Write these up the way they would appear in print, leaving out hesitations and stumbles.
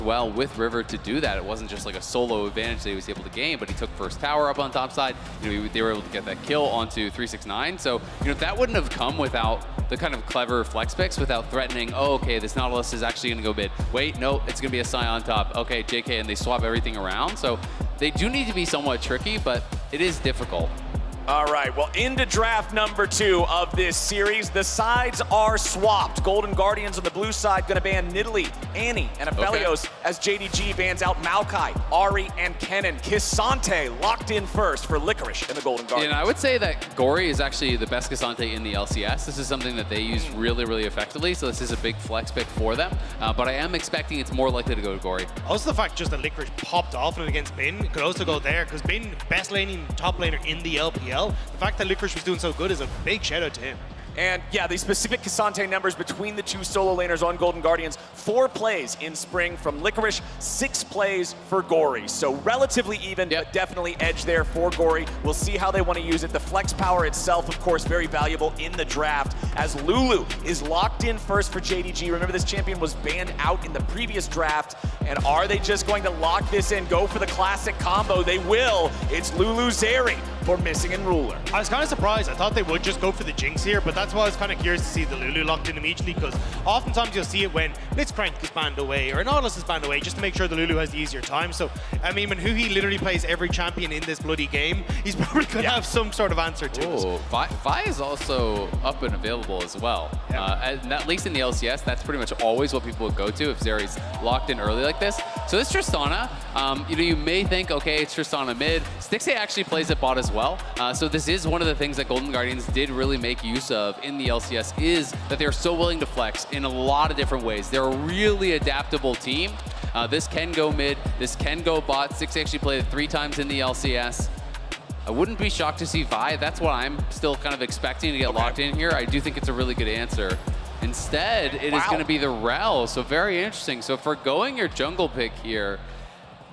well with River to do that. It wasn't just like a solo advantage that he was able to gain, but he took first tower up on top side. They were able to get that kill onto 369. So that wouldn't have come without the kind of clever flex picks, without threatening, oh, okay, this Nautilus is actually going to go mid. Wait, no, it's going to be a Psy on top. Okay, JK, and they swap everything around. So they do need to be somewhat tricky, but it is difficult. All right, well, into draft number 2 of this series. The sides are swapped. Golden Guardians on the blue side going to ban Nidalee, Annie, and Aphelios as JDG bans out Maokai, Ari, and Kennen. K'Sante locked in first for Licorice in the Golden Guardians. And I would say that Gory is actually the best K'Sante in the LCS. This is something that they use really, really effectively, so this is a big flex pick for them. But I am expecting it's more likely to go to Gory. Also the fact just that Licorice popped off it against Bin could also go there, because Bin, best laning top laner in the LPL. The fact that Licorice was doing so good is a big shout out to him. And yeah, the specific K'Sante numbers between the 2 solo laners on Golden Guardians: 4 plays in spring from Licorice, 6 plays for Gory. So relatively even, but definitely edge there for Gory. We'll see how they want to use it. The flex power itself, of course, very valuable in the draft, as Lulu is locked in first for JDG. Remember, this champion was banned out in the previous draft. And are they just going to lock this in, go for the classic combo? They will. It's Lulu Zeri for Missing and Ruler. I was kind of surprised. I thought they would just go for the Jinx here, but that's why I was kind of curious to see the Lulu locked in immediately, because oftentimes you'll see it when Blitzcrank is banned away or Nautilus is banned away, just to make sure the Lulu has the easier time. So, I mean, when Huhi literally plays every champion in this bloody game, he's probably going to have some sort of answer to it. Vi is also up and available as well. And at least in the LCS, that's pretty much always what people would go to if Zeri's locked in early like this. So this Tristana, you may think, okay, it's Tristana mid. Stixxay actually plays at bot as well. So this is one of the things that Golden Guardians did really make use of in the LCS, is that they're so willing to flex in a lot of different ways. They're a really adaptable team. This can go mid, this can go bot. Stixxay actually played it 3 times in the LCS. I wouldn't be shocked to see Vi. That's what I'm still kind of expecting to get locked in here. I do think it's a really good answer. Instead, it is going to be the Rel, so very interesting. So for going your jungle pick here,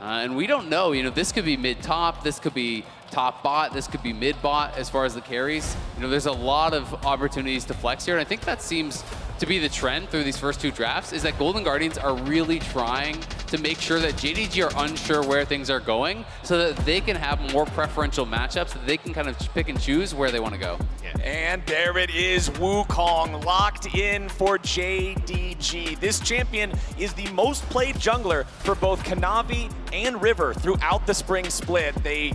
and we don't know, this could be mid-top, this could be top bot, this could be mid-bot as far as the carries. There's a lot of opportunities to flex here, and I think that seems to be the trend through these first 2 drafts, is that Golden Guardians are really trying to make sure that JDG are unsure where things are going, so that they can have more preferential matchups, that they can kind of pick and choose where they want to go. And there it is, Wukong locked in for JDG. This champion is the most played jungler for both Kanavi and River throughout the spring split. They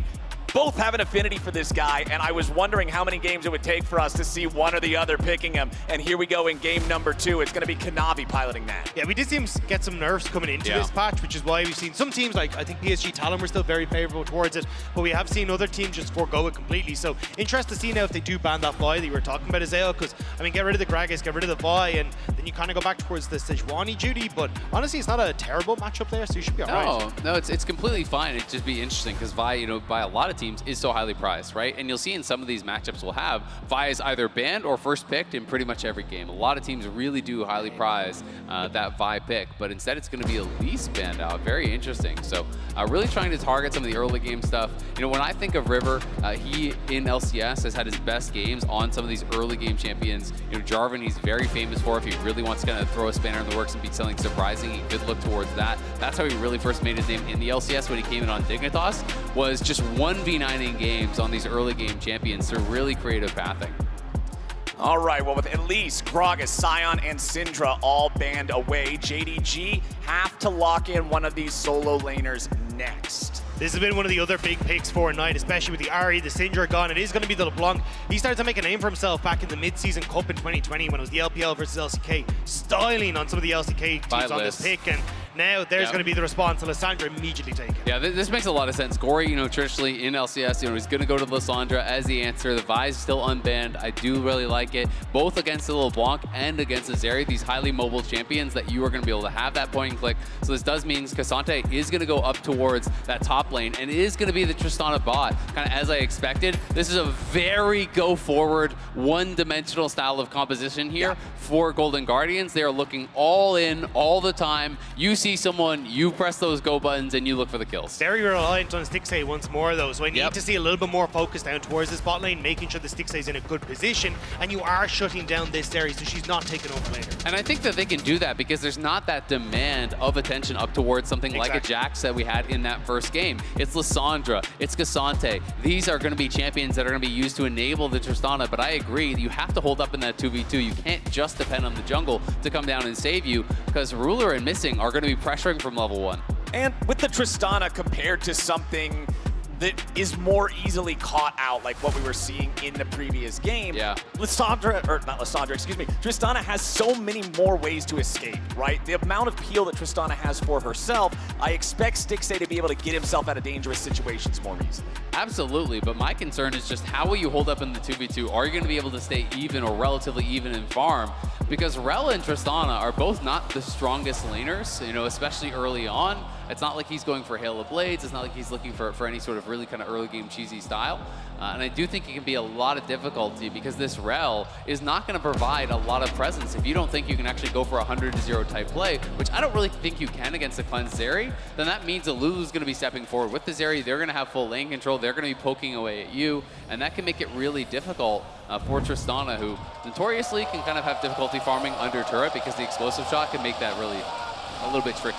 both have an affinity for this guy, and I was wondering how many games it would take for us to see one or the other picking him. And here we go in game number 2. It's going to be Kanavi piloting that. Yeah, we did see him get some nerfs coming into this patch, which is why we've seen some teams, like I think PSG Talon were still very favorable towards it, but we have seen other teams just forego it completely. So interested to see now if they do ban that Vi that you were talking about, Azale, because I mean, get rid of the Gragas, get rid of the Vi, and then you kind of go back towards the Sejuani duty. But honestly, it's not a terrible matchup there, so you should be all right. No, it's completely fine. It'd just be interesting because Vi, by a lot of teams, is so highly prized, right? And you'll see in some of these matchups we'll have, Vi is either banned or first picked in pretty much every game. A lot of teams really do highly prize that Vi pick, but instead it's going to be a least banned out. Very interesting. So really trying to target some of the early game stuff. When I think of River, he in LCS has had his best games on some of these early game champions. Jarvan, he's very famous for. If he really wants to kind of throw a spanner in the works and beat something surprising, he could look towards that. That's how he really first made his name in the LCS when he came in on Dignitas, was just 1v9ing games on these early game champions through really creative pathing. All right, well, with Elise, Gragas, Sion, and Syndra all banned away, JDG have to lock in one of these solo laners next. This has been one of the other big picks for a night, especially with the Ahri, the Syndra gone. It is going to be the LeBlanc. He started to make a name for himself back in the mid-season cup in 2020 when it was the LPL versus LCK, styling on some of the LCK teams on this pick. And now there's going to be the response, and Lissandra immediately take it. Yeah, this makes a lot of sense. Gory, traditionally in LCS, he's going to go to Lissandra as the answer. The Vi is still unbanned. I do really like it, both against the LeBlanc and against the Zeri, these highly mobile champions that you are going to be able to have that point and click. So this does mean K'Sante is going to go up towards that top lane, and it is going to be the Tristana bot, kind of as I expected. This is a very go-forward, one-dimensional style of composition here for Golden Guardians. They are looking all in all the time. You see someone, you press those go buttons and you look for the kills. Very reliant on Stixay once more, though, so I need Yep. to see a little bit more focus down towards this bot lane, making sure the Stixay's in a good position, and you are shutting down this area so she's not taking over later. And I think that they can do that because there's not that demand of attention up towards something like a Jax that we had in that first game. It's Lissandra, it's Cassante. These are going to be champions that are going to be used to enable the Tristana, but I agree, you have to hold up in that 2v2. You can't just depend on the jungle to come down and save you, because Ruler and Missing are going to be pressuring from level 1. And with the Tristana compared to something that is more easily caught out, like what we were seeing in the previous game. Yeah. Tristana has so many more ways to escape, right? The amount of peel that Tristana has for herself, I expect Stixay to be able to get himself out of dangerous situations more easily. Absolutely, but my concern is just how will you hold up in the 2v2? Are you going to be able to stay even or relatively even in farm? Because Rel and Tristana are both not the strongest laners, you know, especially early on. It's not like he's going for Hail of Blades. It's not like he's looking for any sort of really kind of early game cheesy style. And I do think it can be a lot of difficulty because this Rel is not going to provide a lot of presence. If you don't think you can actually go for a 100-0 type play, which I don't really think you can against the cleansed Zeri, then that means that Lulu's going to be stepping forward with the Zeri. They're going to have full lane control. They're going to be poking away at you, and that can make it really difficult for Tristana, who notoriously can kind of have difficulty farming under turret because the explosive shot can make that really a little bit tricky.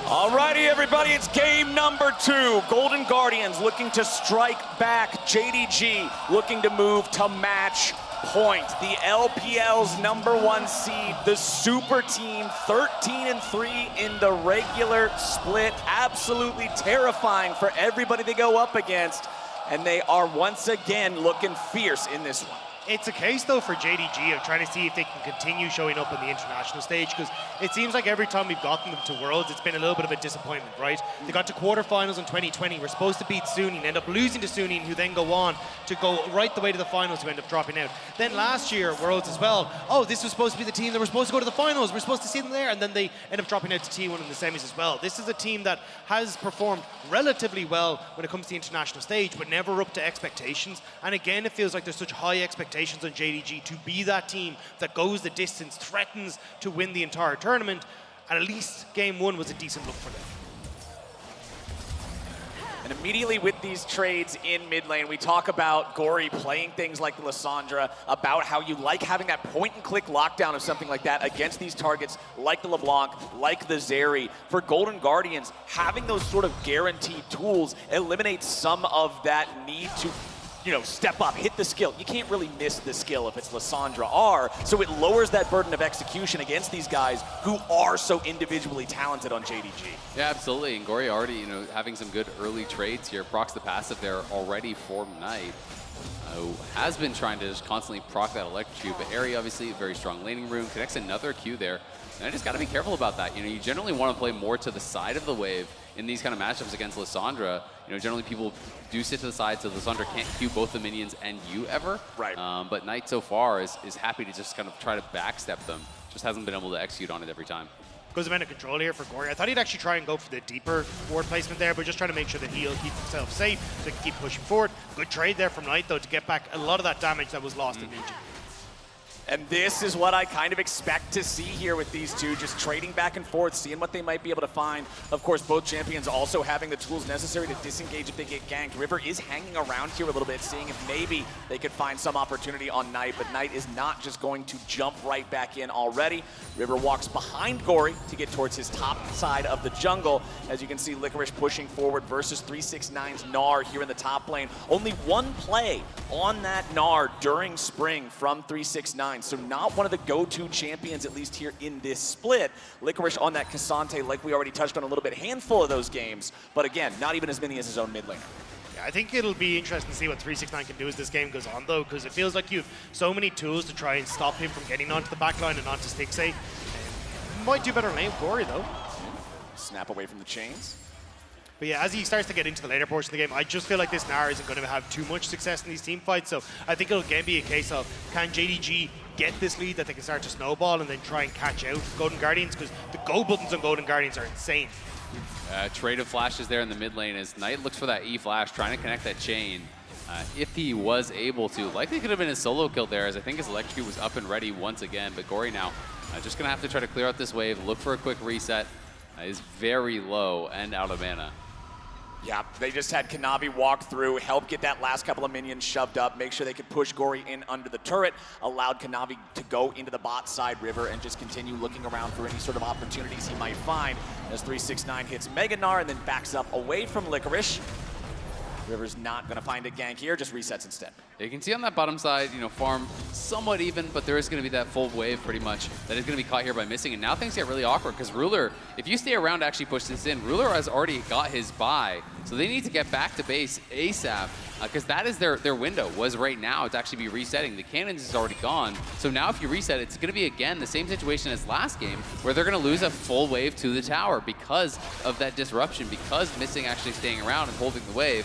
Alrighty, everybody, it's game number 2. Golden Guardians looking to strike back. JDG looking to move to match point. The LPL's #1 seed, the super team, 13-3 in the regular split. Absolutely terrifying for everybody they go up against. And they are once again looking fierce in this one. It's a case, though, for JDG of trying to see if they can continue showing up on the international stage, because it seems like every time we've gotten them to Worlds, it's been a little bit of a disappointment, right? They got to quarterfinals in 2020, were supposed to beat Sunin, end up losing to Sunin, who then go on to go right the way to the finals, who end up dropping out. Then last year at Worlds as well, oh, this was supposed to be the team that were supposed to go to the finals, we're supposed to see them there, and then they end up dropping out to T1 in the semis as well. This is a team that has performed relatively well when it comes to the international stage, but never up to expectations. And again, it feels like there's such high expectations on JDG to be that team that goes the distance, threatens to win the entire tournament, and at least game 1 was a decent look for them. And immediately with these trades in mid lane, we talk about Gory playing things like the Lissandra, about how you like having that point-and-click lockdown of something like that against these targets like the LeBlanc, like the Zeri. For Golden Guardians, having those sort of guaranteed tools eliminates some of that need to step up, hit the skill. You can't really miss the skill if it's Lissandra R, so it lowers that burden of execution against these guys who are so individually talented on JDG. Yeah, absolutely, and Gory already, having some good early trades here. Procs the passive there already for Knight, who has been trying to just constantly proc that electrocute, but Airy obviously, very strong laning room, connects another Q there, and I just gotta be careful about that. You generally want to play more to the side of the wave in these kind of matchups against Lissandra. Generally people do sit to the side so Lissandra can't Q both the minions and you ever. Right. But Knight so far is happy to just kind of try to backstep them. Just hasn't been able to execute on it every time. Goes amount of control here for Gory. I thought he'd actually try and go for the deeper ward placement there, but just trying to make sure that he'll keep himself safe so he can keep pushing forward. Good trade there from Knight, though, to get back a lot of that damage that was lost in Legion. And this is what I kind of expect to see here with these two, just trading back and forth, seeing what they might be able to find. Of course, both champions also having the tools necessary to disengage if they get ganked. River is hanging around here a little bit, seeing if maybe they could find some opportunity on Knight, but Knight is not just going to jump right back in already. River walks behind Gory to get towards his top side of the jungle. As you can see, Licorice pushing forward versus 369's Gnar here in the top lane. Only one play on that Gnar during spring from 369. So not one of the go-to champions, at least here in this split. Licorice on that Cassante, like we already touched on a little bit, handful of those games, but again, not even as many as his own mid laner. Yeah, I think it'll be interesting to see what 369 can do as this game goes on, though, because it feels like you have so many tools to try and stop him from getting onto the backline and onto Stixay. Might do better on lane with Gory, though. Snap away from the chains. But yeah, as he starts to get into the later portion of the game, I just feel like this Gnar isn't going to have too much success in these team fights. So I think it'll again be a case of, can JDG get this lead that they can start to snowball and then try and catch out Golden Guardians? Because the go buttons on Golden Guardians are insane. Trade of flashes there in the mid lane as Knight looks for that E flash, trying to connect that chain. If he was able to, likely could have been a solo kill there, as I think his electrocute was up and ready once again. But Gory now just going to have to try to clear out this wave, look for a quick reset. Is very low and out of mana. Yeah, they just had Kanavi walk through, help get that last couple of minions shoved up, make sure they could push Gory in under the turret, allowed Kanavi to go into the bot side river and just continue looking around for any sort of opportunities he might find as 369 hits Mega Gnar and then backs up away from Licorice. River's not going to find a gank here, just resets instead. You can see on that bottom side, farm somewhat even, but there is going to be that full wave pretty much that is going to be caught here by missing. And now things get really awkward because Ruler, if you stay around to actually push this in, Ruler has already got his buy. So they need to get back to base ASAP because that is their window was right now to actually be resetting. The cannons is already gone. So now if you reset, it's going to be, again, the same situation as last game where they're going to lose a full wave to the tower because of that disruption, because missing actually staying around and holding the wave.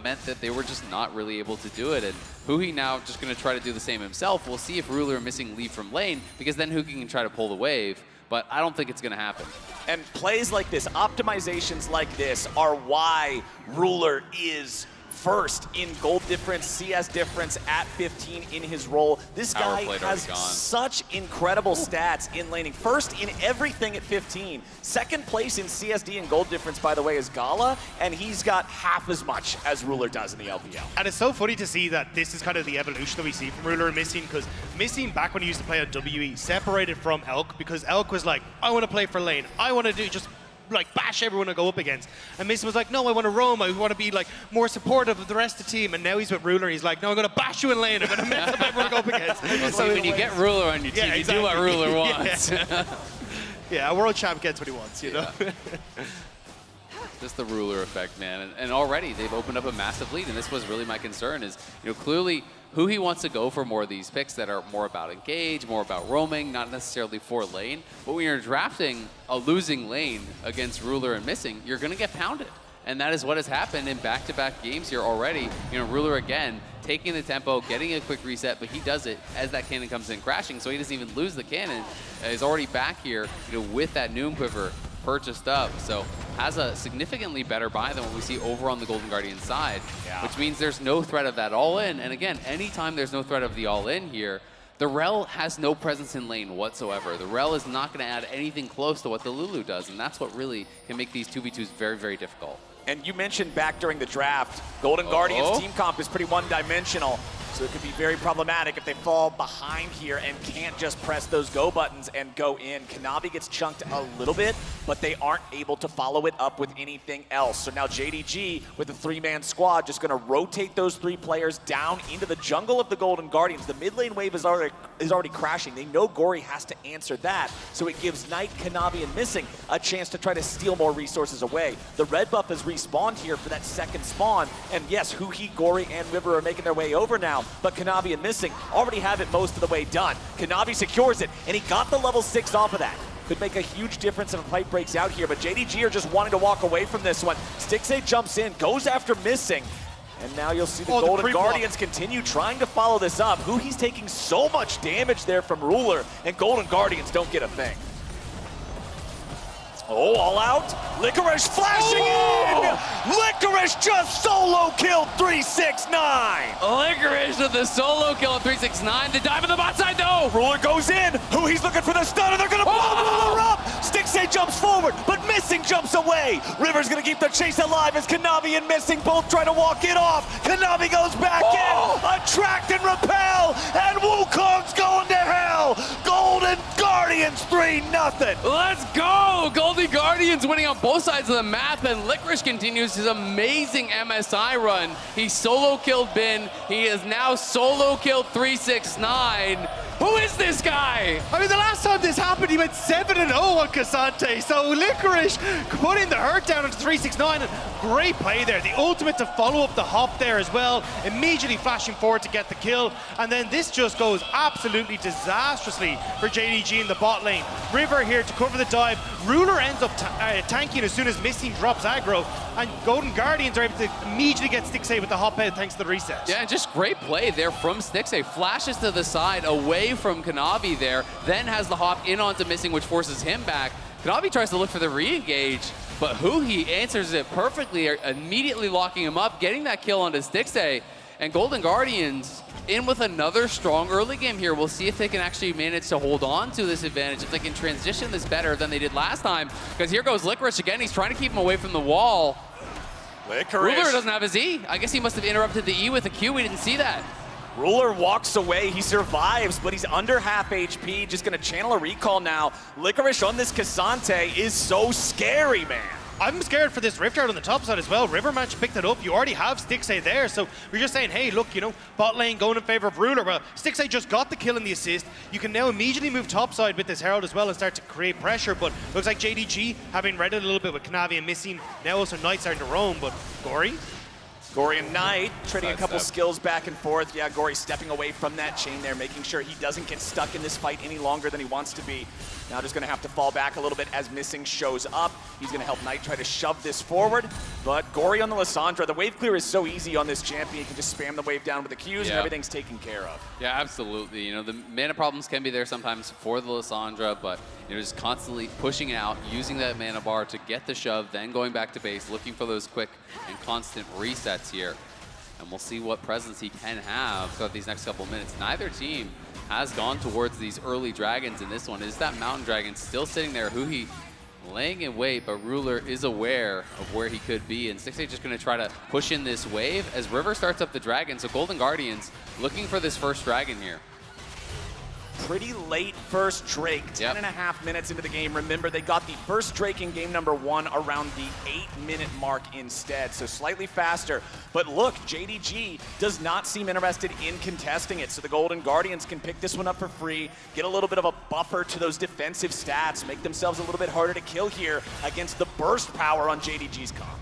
Meant that they were just not really able to do it. And Huhi now just going to try to do the same himself. We'll see if Ruler and Missing leave from lane, because then Huhi can try to pull the wave, but I don't think it's going to happen. And plays like this, optimizations like this, are why Ruler is first in gold difference, CS difference at 15 in his role. This guy has such incredible stats in laning. First in everything at 15. Second place in CSD and gold difference, by the way, is Gala, and he's got half as much as Ruler does in the LPL. And it's so funny to see that this is kind of the evolution that we see from Ruler and Missing, because Missing, back when he used to play on WE, separated from Elk, because Elk was like, I want to play for lane. I want to do just like bash everyone I go up against. And Missing was like, no, I want to roam. I want to be like more supportive of the rest of the team. And now he's with Ruler. He's like, no, I'm going to bash you in lane. I'm going to mess up everyone I go up against. Well, so when you get Ruler on your team, you do what Ruler wants. Yeah, a world champ gets what he wants, you know? Just the Ruler effect, man. And already they've opened up a massive lead. And this was really my concern is, clearly Huhi wants to go for more of these picks that are more about engage, more about roaming, not necessarily for lane. But when you're drafting a losing lane against Ruler and Missing, you're going to get pounded. And that is what has happened in back-to-back games here already. Ruler again, taking the tempo, getting a quick reset, but he does it as that cannon comes in crashing, so he doesn't even lose the cannon. He's already back here, with that Noon Quiver purchased up, so has a significantly better buy than what we see over on the Golden Guardian side, which means there's no threat of that all-in. And again, anytime there's no threat of the all-in here, the Rel has no presence in lane whatsoever. The Rel is not going to add anything close to what the Lulu does, and that's what really can make these 2v2s very, very difficult. And you mentioned back during the draft, Golden Guardians team comp is pretty one-dimensional. So it could be very problematic if they fall behind here and can't just press those go buttons and go in. Kanavi gets chunked a little bit, but they aren't able to follow it up with anything else. So now JDG with a three-man squad just gonna rotate those three players down into the jungle of the Golden Guardians. The mid lane wave is already crashing. They know Gory has to answer that. So it gives Knight, Kanavi, and Missing a chance to try to steal more resources away. The red buff has respawned here for that second spawn. And yes, Huhi, Gory, and River are making their way over now. But Kanavi and Missing already have it most of the way done. Kanavi secures it, and he got the level 6 off of that. Could make a huge difference if a fight breaks out here, but JDG are just wanting to walk away from this one. Stixxay jumps in, goes after Missing, and now you'll see the Golden Guardians continue trying to follow this up. Huhi's taking so much damage there from Ruler, and Golden Guardians don't get a thing. Oh, all out. Licorice flashing in! Licorice just solo killed 369! Licorice with the solo kill of 369. The dive in the bot side, though! Ruler goes in. He's looking for the stun, and they're gonna blow Ruler up! Stixxay jumps forward, but Missing jumps away. River's gonna keep the chase alive as Kanavi and Missing both try to walk it off. Kanavi goes back in, attract and repel, and Wukong's going to hell! Golden Guardians 3-0! Let's go! Golden Guardians winning on both sides of the map, and Licorice continues his amazing MSI run. He solo killed Bin. He has now solo killed 369. Who is this guy? I mean, the last time this happened, he went 7-0 on K'Sante. So Licorice putting the hurt down into 369. And great play there. The ultimate to follow up the hop there as well. Immediately flashing forward to get the kill. And then this just goes absolutely disastrously for JDG in the bot lane. River here to cover the dive. Ruler ends up tanking as soon as Missing drops aggro. And Golden Guardians are able to immediately get Stixxay with the hop out thanks to the reset. Yeah, just great play there from Stixxay. Flashes to the side away from Kanavi there, then has the hop in onto Missing, which forces him back. Kanavi tries to look for the re-engage, but Huhi answers it perfectly, immediately locking him up, getting that kill onto Stixxay. And Golden Guardians in with another strong early game here. We'll see if they can actually manage to hold on to this advantage, if they can transition this better than they did last time. Because here goes Licorice again. He's trying to keep him away from the wall. Licorice. Ruler doesn't have his E. I guess he must have interrupted the E with a Q. We didn't see that. Ruler walks away, he survives, but he's under half HP, just gonna channel a recall now. Licorice on this Cassante is so scary, man. I'm scared for this Rift Guard on the top side as well. River Match picked it up. You already have Stixay there, so we're just saying, hey, look, you know, bot lane going in favor of Ruler. Well, Stixay just got the kill and the assist. You can now immediately move top side with this Herald as well and start to create pressure, but looks like JDG, having read it a little bit with Knavi and missing, now also Knight starting to roam, but Gory? Gory and Knight trading a couple skills back and forth. Yeah, Gory stepping away from that chain there, making sure he doesn't get stuck in this fight any longer than he wants to be. Now just gonna have to fall back a little bit as Missing shows up. He's gonna help Knight try to shove this forward, but Gory on the Lissandra. The wave clear is so easy on this champion. You can just spam the wave down with the Qs and everything's taken care of. Yeah, absolutely. You know, the mana problems can be there sometimes for the Lissandra, but you know, just constantly pushing out, using that mana bar to get the shove, then going back to base, looking for those quick and constant resets here. And we'll see what presence he can have throughout these next couple minutes. Neither team has gone towards these early dragons in this one. Is that mountain dragon still sitting there? Huhi laying in wait, but Ruler is aware of where he could be. And Stixay just going to try to push in this wave as River starts up the dragon. So Golden Guardians looking for this first dragon here. Pretty late first Drake, 10.5 minutes into the game. Remember, they got the first Drake in game number 1 around the 8-minute mark instead, so slightly faster. But look, JDG does not seem interested in contesting it, so the Golden Guardians can pick this one up for free, get a little bit of a buffer to those defensive stats, make themselves a little bit harder to kill here against the burst power on JDG's comp.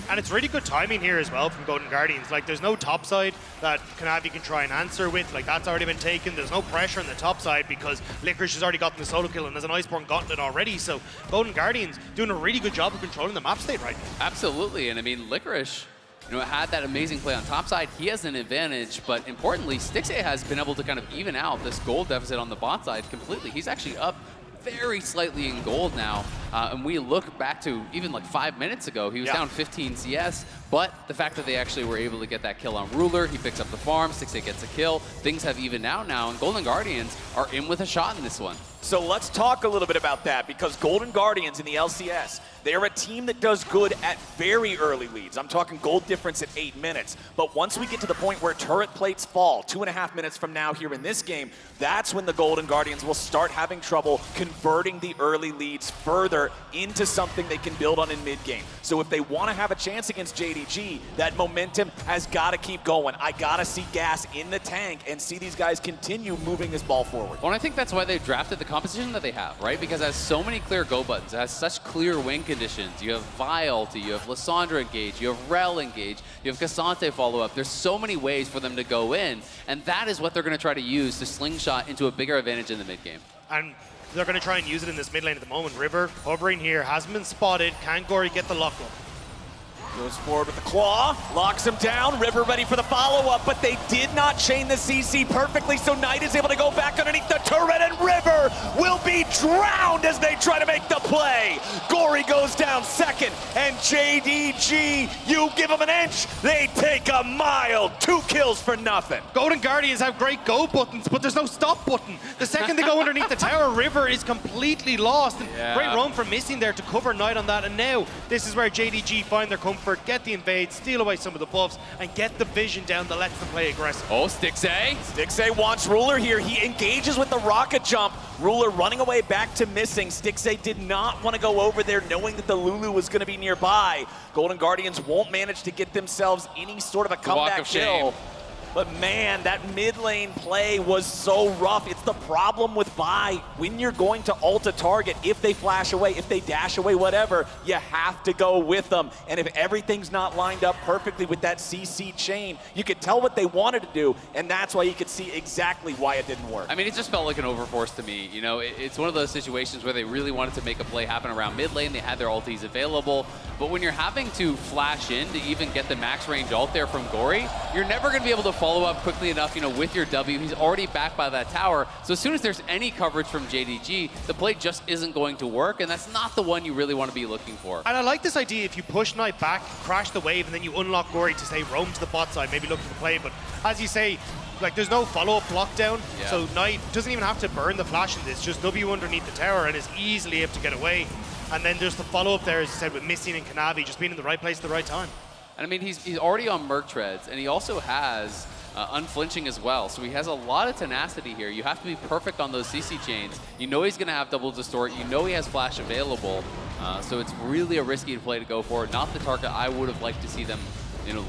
And it's really good timing here as well from Golden Guardians. Like, there's no top side that Knavi can try and answer with. Like, that's already been taken. There's no pressure on the top side because Licorice has already gotten the solo kill and there's an Iceborne Gauntlet already. So Golden Guardians doing a really good job of controlling the map state right now. Absolutely, and I mean, Licorice, you know, had that amazing play on top side. He has an advantage, but importantly, Stixay has been able to kind of even out this gold deficit on the bot side completely. He's actually up very slightly in gold now, and we look back to even like 5 minutes ago, he was down 15 CS, but the fact that they actually were able to get that kill on Ruler, he picks up the farm, Stixay gets a kill, things have evened out now, and Golden Guardians are in with a shot in this one. So let's talk a little bit about that, because Golden Guardians in the LCS, they're a team that does good at very early leads. I'm talking gold difference at 8 minutes. But once we get to the point where turret plates fall, 2.5 minutes from now here in this game, that's when the Golden Guardians will start having trouble converting the early leads further into something they can build on in mid-game. So if they want to have a chance against JDG, that momentum has got to keep going. I got to see gas in the tank and see these guys continue moving this ball forward. Well, I think that's why they drafted the composition that they have, right? Because it has so many clear go buttons, it has such clear win conditions. You have Vi ulti, you have Lissandra engage, you have Rel engage, you have Cassante follow up. There's so many ways for them to go in, and that is what they're going to try to use to slingshot into a bigger advantage in the mid game. And they're going to try and use it in this mid lane at the moment. River hovering here, hasn't been spotted. Can Gory get the lock up? Goes forward with the claw, locks him down, River ready for the follow-up, but they did not chain the CC perfectly, so Knight is able to go back underneath the turret, and River will be drowned as they try to make the play. Gory goes down second, and JDG, you give them an inch, they take a mile. 2 kills for nothing. Golden Guardians have great go buttons, but there's no stop button. The second they go underneath the tower, River is completely lost. And great roam from Missing there to cover Knight on that, and now this is where JDG find their comfort, get the invade, steal away some of the buffs, and get the vision down that lets them play aggressive. Oh, Stixay. Stixay wants Ruler here. He engages with the rocket jump. Ruler running away back to Missing. Stixay did not want to go over there knowing that the Lulu was going to be nearby. Golden Guardians won't manage to get themselves any sort of a comeback kill. But man, that mid lane play was so rough. It's the problem with Vi. When you're going to ult a target, if they flash away, if they dash away, whatever, you have to go with them. And if everything's not lined up perfectly with that CC chain, you could tell what they wanted to do, and that's why you could see exactly why it didn't work. I mean, it just felt like an overforce to me. You know, it's one of those situations where they really wanted to make a play happen around mid lane. They had their ultis available. But when you're having to flash in to even get the max range ult there from Gory, you're never going to be able to follow up quickly enough, you know, with your W. He's already back by that tower. So as soon as there's any coverage from JDG, the play just isn't going to work, and that's not the one you really want to be looking for. And I like this idea, if you push Knight back, crash the wave, and then you unlock Gory to, say, roam to the bot side, maybe look for the play. But as you say, like, there's no follow-up lockdown, so Knight doesn't even have to burn the flash in this, just W underneath the tower and is easily able to get away. And then there's the follow-up there, as you said, with Missing and Kanavi just being in the right place at the right time. And I mean, he's already on Merc Treads, and he also has unflinching as well. So he has a lot of tenacity here. You have to be perfect on those CC chains. You know he's going to have double distort. You know he has flash available. So it's really a risky play to go for. Not the target I would have liked to see them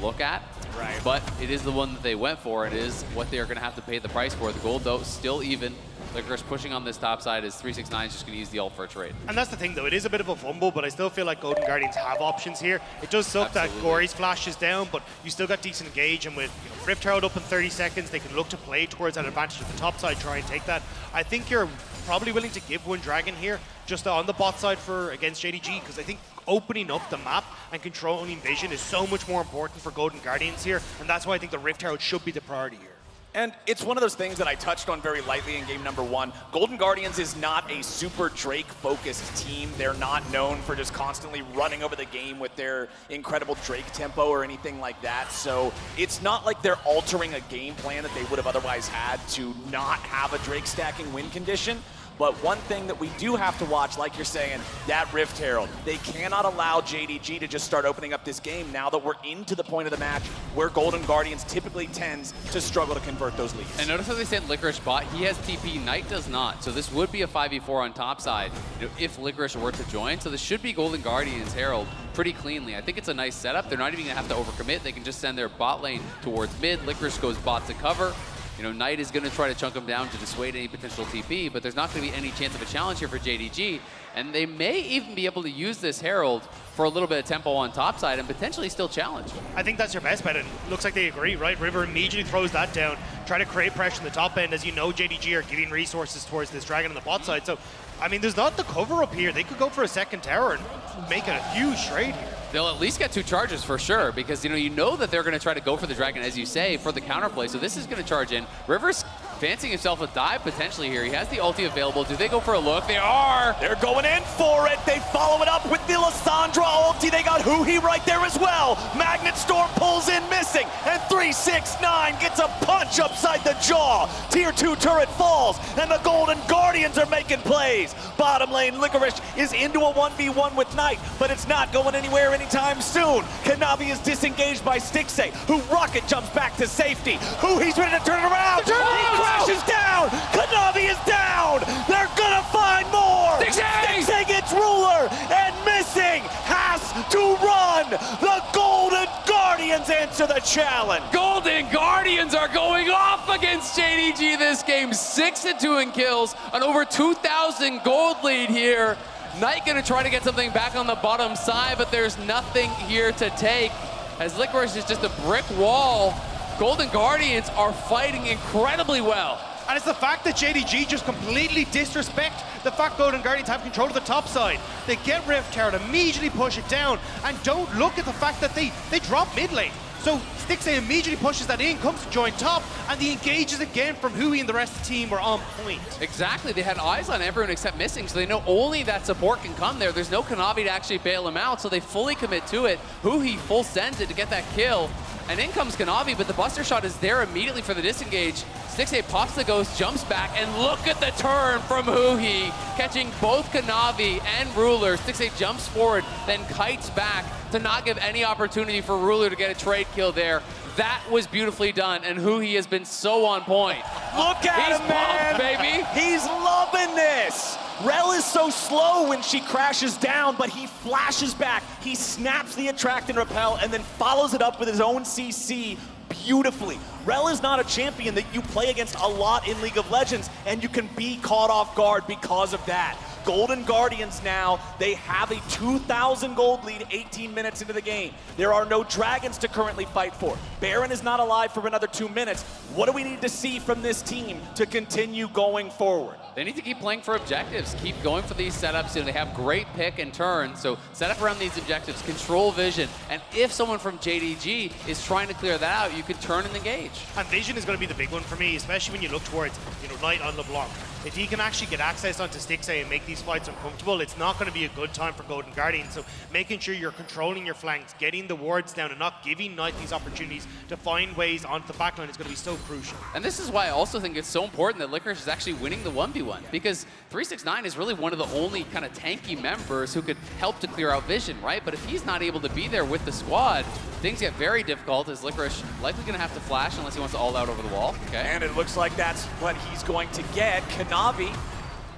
look at. Right. But it is the one that they went for. It is what they're going to have to pay the price for. The gold, though, still even. Licorice pushing on this top side is 369 is just going to use the ult for a trade. And that's the thing, though. It is a bit of a fumble, but I still feel like Golden Guardians have options here. It does suck that Gory's flash is down, but you still got decent engage, and with Rift Herald up in 30 seconds, they can look to play towards that advantage of the top side, try and take that. I think you're probably willing to give one Dragon here, just on the bot side against JDG, because I think opening up the map and controlling vision is so much more important for Golden Guardians here, and that's why I think the Rift Herald should be the priority here. And it's one of those things that I touched on very lightly in game number 1. Golden Guardians is not a super Drake-focused team. They're not known for just constantly running over the game with their incredible Drake tempo or anything like that. So it's not like they're altering a game plan that they would have otherwise had to not have a Drake stacking win condition. But one thing that we do have to watch, like you're saying, that Rift Herald. They cannot allow JDG to just start opening up this game now that we're into the point of the match where Golden Guardians typically tends to struggle to convert those leads. And notice how they said Licorice bot. He has TP, Knight does not. So this would be a 5v4 on top side if Licorice were to join. So this should be Golden Guardians Herald pretty cleanly. I think it's a nice setup. They're not even going to have to overcommit. They can just send their bot lane towards mid. Licorice goes bot to cover. Knight is going to try to chunk him down to dissuade any potential TP, but there's not going to be any chance of a challenge here for JDG. And they may even be able to use this Herald for a little bit of tempo on top side and potentially still challenge. I think that's your best bet, and it looks like they agree, right? River immediately throws that down, try to create pressure in the top end. As you know, JDG are giving resources towards this Dragon on the bot side. So, I mean, there's not the cover up here. They could go for a second tower and make a huge trade here. They'll at least get 2 charges for sure, because you know that they're going to try to go for the Dragon, as you say, for the counterplay. So this is going to charge in. River's fancying himself a dive potentially here. He has the ulti available. Do they go for a look? They are! They're going in for it. They follow it up with the Lissandra ulti. They got Huhi right there as well. Magnet Storm pulls in Missing, and 369 gets a punch upside the jaw. Tier 2 turret falls, and the Golden Guardians are making plays. Bottom lane, Licorice is into a 1v1 with Knight, but it's not going anywhere anytime soon. Kanavi is disengaged by Stixxay, who rocket jumps back to safety. Huhi's ready to turn it around. He crashes down. Kanavi is down. They're gonna find more. Stixxay gets Ruler, and Missing has to run. The Golden Guardians answer the challenge. Golden Guardians are going off against JDG this game. 6-2 in kills, an over 2,000 gold lead here. Knight gonna try to get something back on the bottom side, but there's nothing here to take, as Licorice is just a brick wall. Golden Guardians are fighting incredibly well. And it's the fact that JDG just completely disrespect the fact Golden Guardians have control of the top side. They get Rift Herald, immediately push it down, and don't look at the fact that they drop mid lane. So Stixxay immediately pushes that in, comes to join top, and the engages again from Huhi and the rest of the team were on point. Exactly, they had eyes on everyone except Missing, so they know only that support can come there. There's no Kanavi to actually bail him out, so they fully commit to it. Huhi full sends it to get that kill, and in comes Kanavi, but the Buster Shot is there immediately for the disengage. Stixxay pops the ghost, jumps back, and look at the turn from Huhi, catching both Kanavi and Ruler. Stixxay jumps forward, then kites back to not give any opportunity for Ruler to get a trade kill there. That was beautifully done, and Huhi has been so on point. Look at him, man! Pumped, baby! He's loving this! Rel is so slow when she crashes down, but he flashes back. He snaps the attract and repel, and then follows it up with his own CC beautifully. Rel is not a champion that you play against a lot in League of Legends, and you can be caught off guard because of that. Golden Guardians now, they have a 2,000 gold lead 18 minutes into the game. There are no dragons to currently fight for. Baron is not alive for another 2 minutes. What do we need to see from this team to continue going forward? They need to keep playing for objectives, keep going for these setups. You know, they have great pick and turn, so set up around these objectives, control vision, and if someone from JDG is trying to clear that out, you can turn and engage. And vision is going to be the big one for me, especially when you look towards, you know, Knight on LeBlanc. If he can actually get access onto Stixxay and make these fights uncomfortable, it's not going to be a good time for Golden Guardian. So making sure you're controlling your flanks, getting the wards down, and not giving Knight these opportunities to find ways onto the backline is going to be so crucial. And this is why I also think it's so important that Licorice is actually winning the 1v1, because 369 is really one of the only kind of tanky members who could help to clear out vision, right? But if he's not able to be there with the squad, things get very difficult, as Licorice likely going to have to flash unless he wants to all out over the wall. Okay. And it looks like that's what he's going to get. Kanavi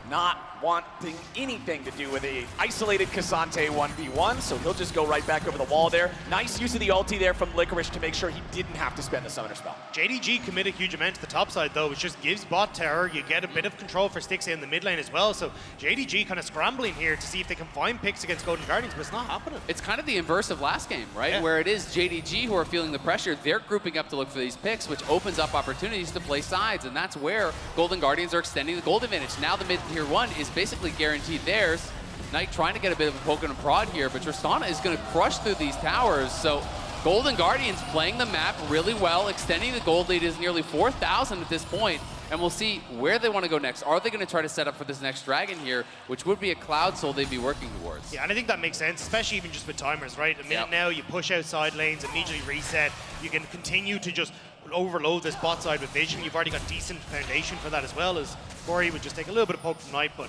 not wanting anything to do with a isolated K'Sante 1v1, so he'll just go right back over the wall there. Nice use of the ulti there from Licorice to make sure he didn't have to spend the summoner spell. JDG commit a huge amount to the top side though, which just gives bot terror. You get a bit of control for Stixxay in the mid lane as well, so JDG kind of scrambling here to see if they can find picks against Golden Guardians, but it's not happening. It's kind of the inverse of last game, right? Yeah. Where it is JDG who are feeling the pressure. They're grouping up to look for these picks, which opens up opportunities to play sides, and that's where Golden Guardians are extending the gold advantage. Now the mid tier 1 is basically guaranteed theirs. Knight trying to get a bit of a poke and a prod here, but Tristana is going to crush through these towers. So Golden Guardians playing the map really well, extending the gold lead is nearly 4,000 at this point, and we'll see where they want to go next. Are they going to try to set up for this next dragon here, which would be a Cloud Soul they'd be working towards? Yeah, and I think that makes sense, especially even just with timers, right? A minute now, you push outside lanes, immediately reset. You can continue to just overload this bot side with vision. You've already got decent foundation for that as well, as Corey would just take a little bit of poke from Knight, but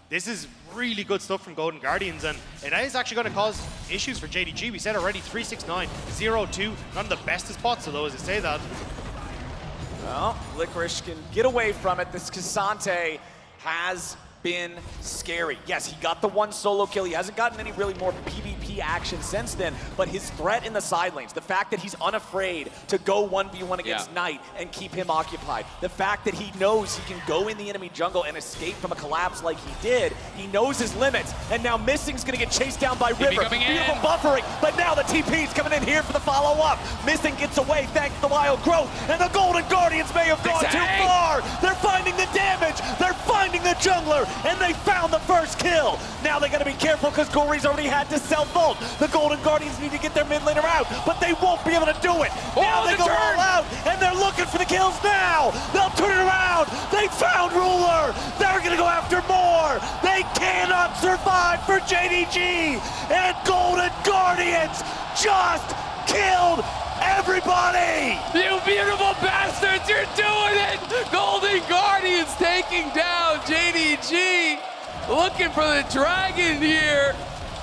this is really good stuff from Golden Guardians, and it is actually going to cause issues for JDG. We said already 369, 0-2, not in the best of spots, although as I say that. Well, Licorice can get away from it. This K'Sante has been scary. Yes, he got the one solo kill. He hasn't gotten any really more PvP action since then, but his threat in the side lanes, the fact that he's unafraid to go 1v1 against Knight and keep him occupied, the fact that he knows he can go in the enemy jungle and escape from a collapse like he did, he knows his limits, and now Missing's gonna get chased down by River. Beautiful buffering, but now the TP's coming in here for the follow-up. Missing gets away thanks to the wild growth, and the Golden Guardians may have gone too far. They're finding the damage, they're finding the jungler, and they found the first kill. Now they gotta be careful because Gory's already had to self-ult. The Golden Guardians need to get their mid laner out, but they won't be able to do it. Now they go all out, and they're looking for the kills now. They'll turn it around. They found Ruler. They're gonna go after more. They cannot survive for JDG, and Golden Guardians just killed everybody! You beautiful bastards, you're doing it! Golden Guardians taking down JDG. Looking for the dragon here.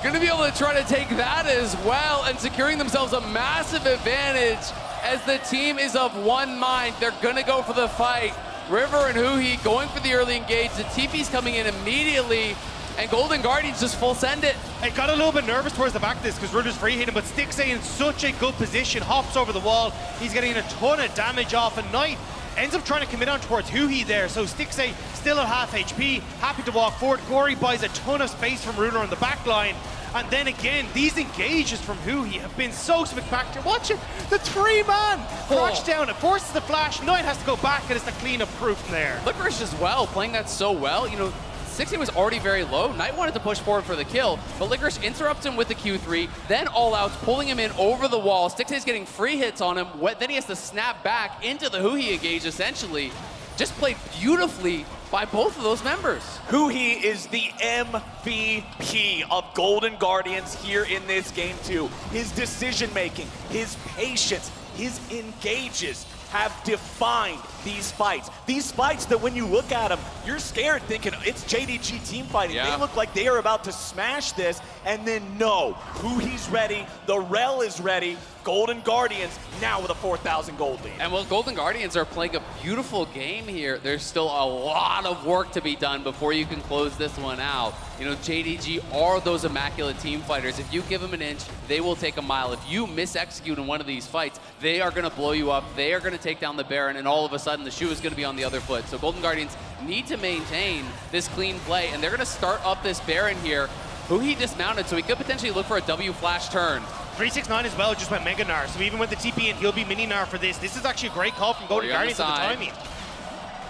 Gonna be able to try to take that as well, and securing themselves a massive advantage as the team is of one mind. They're gonna go for the fight. River and Huhi going for the early engage. The TP's coming in immediately, and Golden Guardians just full send it. I got a little bit nervous towards the back of this because Rudder's free hitting, but Stixxay in such a good position, hops over the wall. He's getting a ton of damage off, and Knight ends up trying to commit on towards Huhi there. So Stixxay still at half HP, happy to walk forward. Gory buys a ton of space from Ruder on the back line. And then again, these engages from Huhi have been so spectacular. Watch it, the three-man crouch down, it forces the flash. Knight has to go back, and it's the clean-up proof from there. Licorice as well, playing that so well. You know, 60 was already very low. Knight wanted to push forward for the kill, but Licorice interrupts him with the Q3, then all-outs, pulling him in over the wall. Stixxay's getting free hits on him, then he has to snap back into the Huhi engage, essentially. Just played beautifully by both of those members. Huhi is the MVP of Golden Guardians here in this game too. His decision-making, his patience, his engages have defined these fights. These fights that when you look at them, you're scared thinking it's JDG team fighting. They look like they are about to smash this, and then no, Huhi's ready, the Rel is ready, Golden Guardians now with a 4,000 gold lead. And while Golden Guardians are playing a beautiful game here, there's still a lot of work to be done before you can close this one out. You know, JDG are those immaculate team fighters. If you give them an inch, they will take a mile. If you mis-execute in one of these fights, they are gonna blow you up, they are gonna take down the Baron, and all of a sudden, sudden the shoe is going to be on the other foot. So Golden Guardians need to maintain this clean play, and they're going to start up this Baron here, who he dismounted, so he could potentially look for a W flash turn. 369 as well just went Mega Gnar, so even with the TP in, he'll be Mini Gnar for this. This is actually a great call from Golden Guardians at the timing.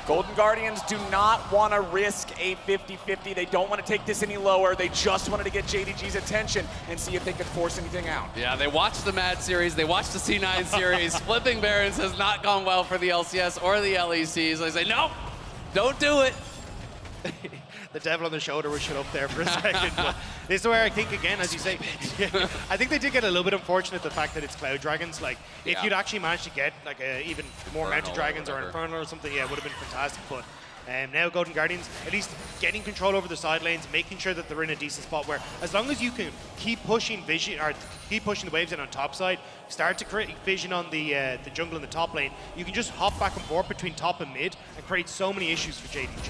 Golden Guardians do not want to risk a 50-50. They don't want to take this any lower. They just wanted to get JDG's attention and see if they could force anything out. Yeah, they watched the Mad series, they watched the C9 series. Flipping Barons has not gone well for the LCS or the LECs. They say, nope, don't do it. The devil on the shoulder was shut up there for a second. But this is where I think, again, as you say, I think they did get a little bit unfortunate the fact that it's Cloud Dragons. Like, if you'd actually managed to get like even more Mounted Dragons or Infernal or something, yeah, it would have been fantastic. But now Golden Guardians, at least getting control over the side lanes, making sure that they're in a decent spot where, as long as you can keep pushing vision or keep pushing the waves in on top side, start to create vision on the jungle in the top lane, you can just hop back and forth between top and mid and create so many issues for JDG.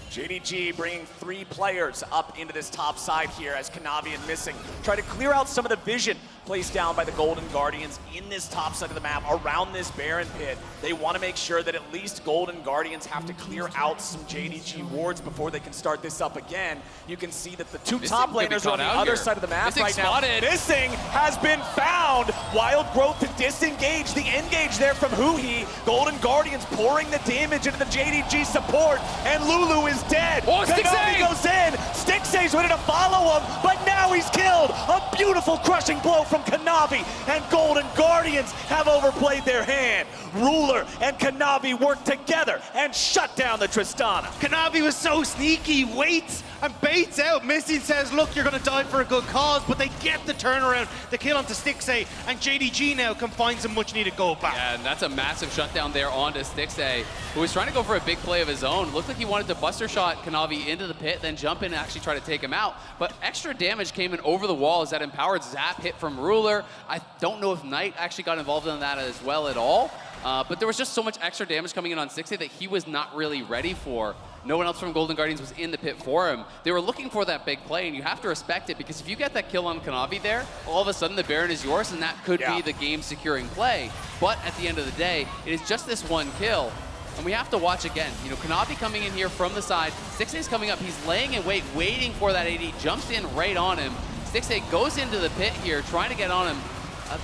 JDG bringing 3 players up into this top side here as Kanavi and Missing try to clear out some of the vision placed down by the Golden Guardians in this top side of the map around this Baron pit. They want to make sure that at least Golden Guardians have to clear out some JDG wards before they can start this up again. You can see that the 2 top laners are on the other side of the map right now. Missing has been found. Wild Growth to disengage the engage there from Huhi. Golden Guardians pouring the damage into the JDG support, and Lulu is dead. Oh, Kanavi goes in. Stixay's ready to follow him, but now he's killed. A beautiful crushing blow from Kanavi, and Golden Guardians have overplayed their hand. Ruler and Kanavi work together and shut down the Tristana. Kanavi was so sneaky, waits and baits out. Missing says, look, you're going to die for a good cause, but they get the turnaround, the kill onto Stixay, and JDG now can find some much needed gold back. Yeah, and that's a massive shutdown there onto Stixay, who was trying to go for a big play of his own. Looked like he wanted to buster shot Kanavi into the pit, then jump in and actually try to take him out. But extra damage came in over the wall as that empowered zap hit from Ruler. I don't know if Knight actually got involved in that as well at all. But there was just so much extra damage coming in on Stixay that he was not really ready for. No one else from Golden Guardians was in the pit for him. They were looking for that big play, and you have to respect it, because if you get that kill on Kanavi there, all of a sudden the Baron is yours, and that could be the game-securing play. But at the end of the day, it is just this one kill, and we have to watch again. You know, Kanavi coming in here from the side, Stixay's coming up, he's laying in wait, waiting for that AD, jumps in right on him. Stixay goes into the pit here, trying to get on him.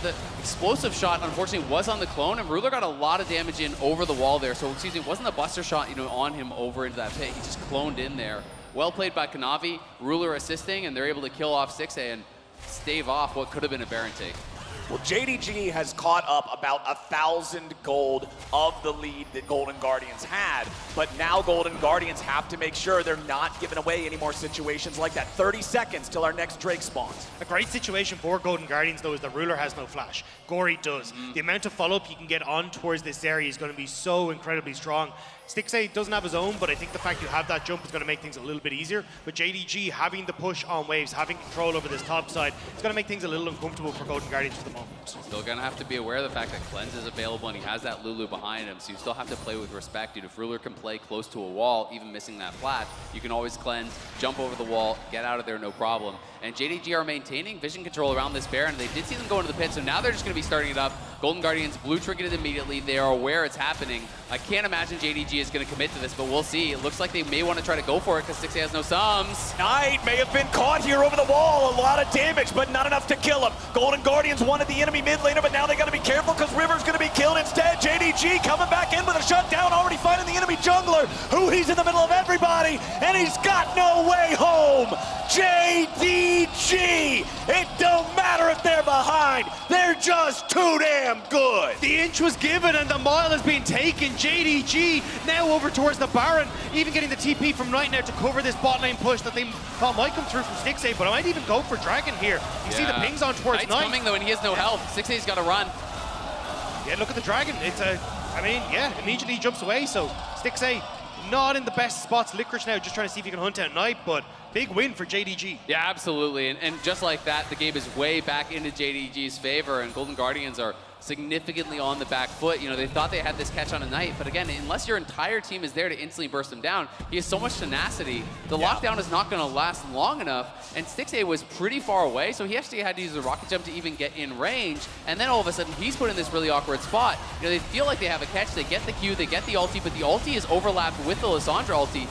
The explosive shot, unfortunately, was on the clone, and Ruler got a lot of damage in over the wall there. So, excuse me, it wasn't a buster shot, you know, on him over into that pit. He just cloned in there. Well played by Kanavi, Ruler assisting, and they're able to kill off Stixay and stave off what could have been a Baron take. Well, JDG has caught up about 1,000 gold of the lead that Golden Guardians had, but now Golden Guardians have to make sure they're not giving away any more situations like that. 30 seconds till our next Drake spawns. A great situation for Golden Guardians, though, is the Ruler has no flash. Gory does. The amount of follow-up you can get on towards this area is going to be so incredibly strong. Stixay doesn't have his own, but I think the fact you have that jump is going to make things a little bit easier. But JDG having the push on waves, having control over this top side, it's going to make things a little uncomfortable for Golden Guardians for the moment. Still going to have to be aware of the fact that Cleanse is available and he has that Lulu behind him, so you still have to play with respect. If Ruler can play close to a wall, even missing that flash, you can always Cleanse, jump over the wall, get out of there, no problem. And JDG are maintaining vision control around this Baron. They did see them go into the pit, so now they're just going to be starting it up. Golden Guardians blue triggered it immediately. They are aware it's happening. I can't imagine JDG is going to commit to this, but we'll see. It looks like they may want to try to go for it because Stixay has no sums. Knight may have been caught here over the wall. A lot of damage, but not enough to kill him. Golden Guardians wanted the enemy mid laner, but now they got to be careful because River's going to be killed instead. JDG coming back in with a shutdown, already finding the enemy jungler, who he's in the middle of everybody, and he's got no way home. JDG! It don't matter if they're behind. They're just too damn good. The inch was given and the mile has been taken. JDG now over towards the Baron, even getting the TP from Knight now to cover this bot lane push that they thought might come through from Stixay, but I might even go for Dragon here. You see the pings on towards Knight's Knight. coming though, and he has no health. Stixay's got to run. Yeah, look at the Dragon. It's immediately jumps away, so Stixay not in the best spots. Licorice now just trying to see if he can hunt out Knight, but big win for JDG. Yeah, absolutely. And just like that, the game is way back into JDG's favor, and Golden Guardians are significantly on the back foot. You know, they thought they had this catch on a Knight, but again, unless your entire team is there to instantly burst him down, he has so much tenacity. The lockdown is not going to last long enough, and Stixxay was pretty far away, so he actually had to use a rocket jump to even get in range, and then all of a sudden, he's put in this really awkward spot. You know, they feel like they have a catch, they get the Q, they get the ulti, but the ulti is overlapped with the Lissandra ulti.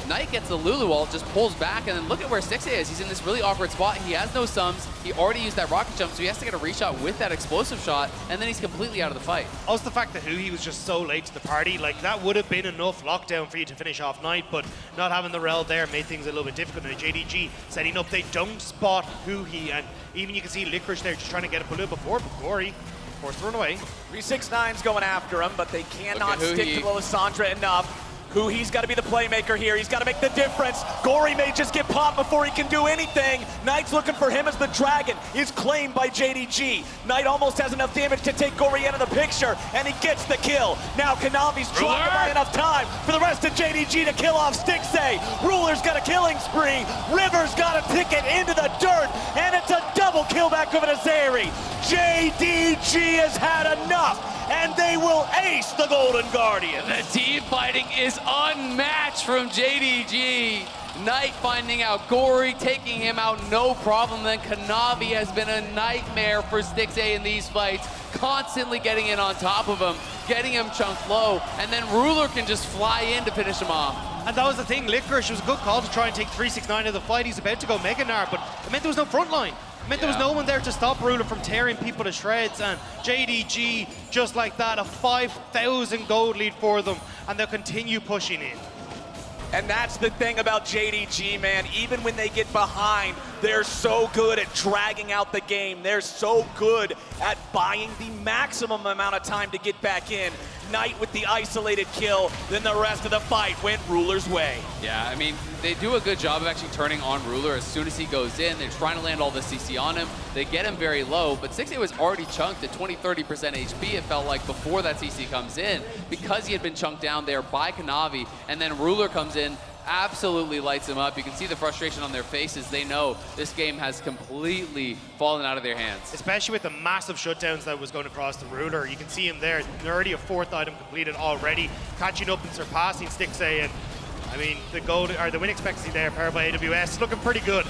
Knight gets the Lulu ult, just pulls back, and then look at where Stixxay is. He's in this really awkward spot. He has no sums. He already used that rocket jump, so he has to get a reshot with that explosive shot, and then he's completely out of the fight. Also the fact that he was just so late to the party, like that would have been enough lockdown for you to finish off Knight, but not having the rel there made things a little bit difficult. And JDG setting up, they don't spot Huhi, and even you can see Licorice there just trying to get a little before, but Gory forced to run away. 369's going after him, but they cannot stick to the Lissandra enough. Huhi's got to be the playmaker here. He's got to make the difference. Gory may just get popped before he can do anything. Knight's looking for him as the dragon is claimed by JDG. Knight almost has enough damage to take Gory out of the picture, and he gets the kill. Now Kanavi's trying to buy enough time for the rest of JDG to kill off Stixxay. Ruler's got a killing spree. River's got a ticket into the dirt, and it's a double kill back over to Zeri. JDG has had enough, and they will ace the Golden Guardian. The team fighting is unmatched from JDG. Knight finding out Gory, taking him out no problem. Then Kanavi has been a nightmare for Stixxay in these fights, constantly getting in on top of him, getting him chunked low, and then Ruler can just fly in to finish him off. And that was the thing, Licorice was a good call to try and take 369 out of the fight. He's about to go Mega Gnar, but it meant there was no front line. It meant there was no one there to stop Ruler from tearing people to shreds, and JDG, just like that, a 5,000 gold lead for them, and they'll continue pushing in. And that's the thing about JDG, man. Even when they get behind, they're so good at dragging out the game. They're so good at buying the maximum amount of time to get back in. Knight with the isolated kill, then the rest of the fight went Ruler's way. Yeah, I mean, they do a good job of actually turning on Ruler as soon as he goes in. They're trying to land all the CC on him. They get him very low, but Stixxay was already chunked at 20-30% HP, it felt like, before that CC comes in, because he had been chunked down there by Kanavi, and then Ruler comes in, absolutely lights them up. You can see the frustration on their faces. They know this game has completely fallen out of their hands. Especially with the massive shutdowns that was going across the Ruler. You can see him there, already a 4th item completed already, catching up and surpassing Stixxay. And I mean, the win expectancy there, powered by AWS, looking pretty good.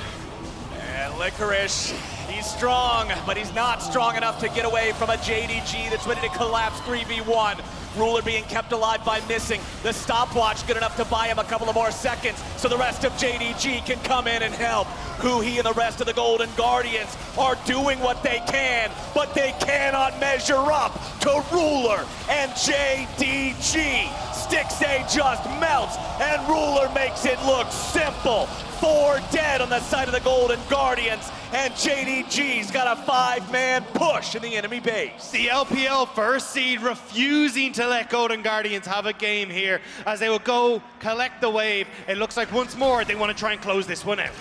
And Licorice, he's strong, but he's not strong enough to get away from a JDG that's ready to collapse 3v1. Ruler being kept alive by missing the stopwatch, good enough to buy him a couple of more seconds so the rest of JDG can come in and help. Huhi and the rest of the Golden Guardians are doing what they can, but they cannot measure up to Ruler and JDG. Stixxay just melts, and Ruler makes it look simple. 4 dead on the side of the Golden Guardians, and JDG's got a 5-man push in the enemy base. The LPL first seed refusing to let Golden Guardians have a game here as they will go collect the wave. It looks like once more they want to try and close this one out.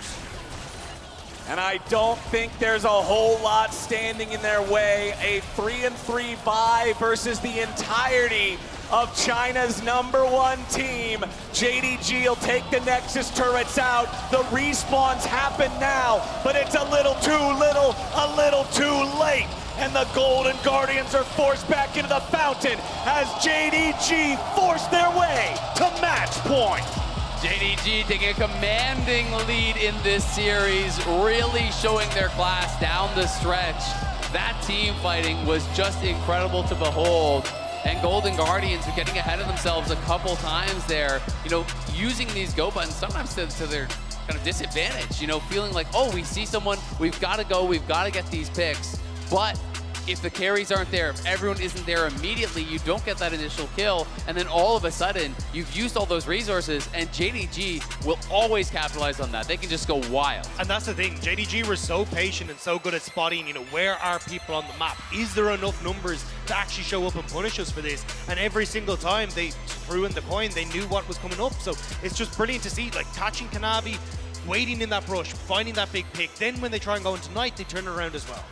And I don't think there's a whole lot standing in their way. A 3-3 bye versus the entirety of China's #1 team. JDG will take the Nexus turrets out. The respawns happen now, but it's a little too little, a little too late. And the Golden Guardians are forced back into the fountain as JDG force their way to match point. JDG taking a commanding lead in this series, really showing their class down the stretch. That team fighting was just incredible to behold. And Golden Guardians are getting ahead of themselves a couple times there, you know, using these go buttons sometimes to their kind of disadvantage, you know, feeling like, oh, we see someone, we've got to go, we've got to get these picks. But if the carries aren't there, if everyone isn't there immediately, you don't get that initial kill, and then all of a sudden, you've used all those resources, and JDG will always capitalize on that. They can just go wild. And that's the thing, JDG were so patient and so good at spotting, you know, where are people on the map? Is there enough numbers to actually show up and punish us for this? And every single time they threw in the coin, they knew what was coming up. So it's just brilliant to see, like, catching Kanavi, waiting in that brush, finding that big pick. Then when they try and go into Knight, they turn it around as well.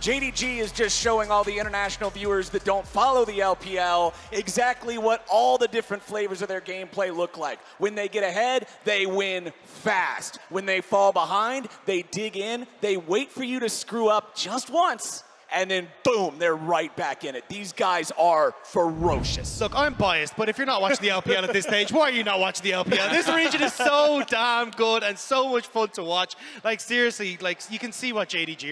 JDG is just showing all the international viewers that don't follow the LPL exactly what all the different flavors of their gameplay look like. When they get ahead, they win fast. When they fall behind, they dig in, they wait for you to screw up just once, and then boom, they're right back in it. These guys are ferocious. Look, I'm biased, but if you're not watching the LPL at this stage, why are you not watching the LPL? This region is so damn good and so much fun to watch. Like, seriously, like, you can see what JDG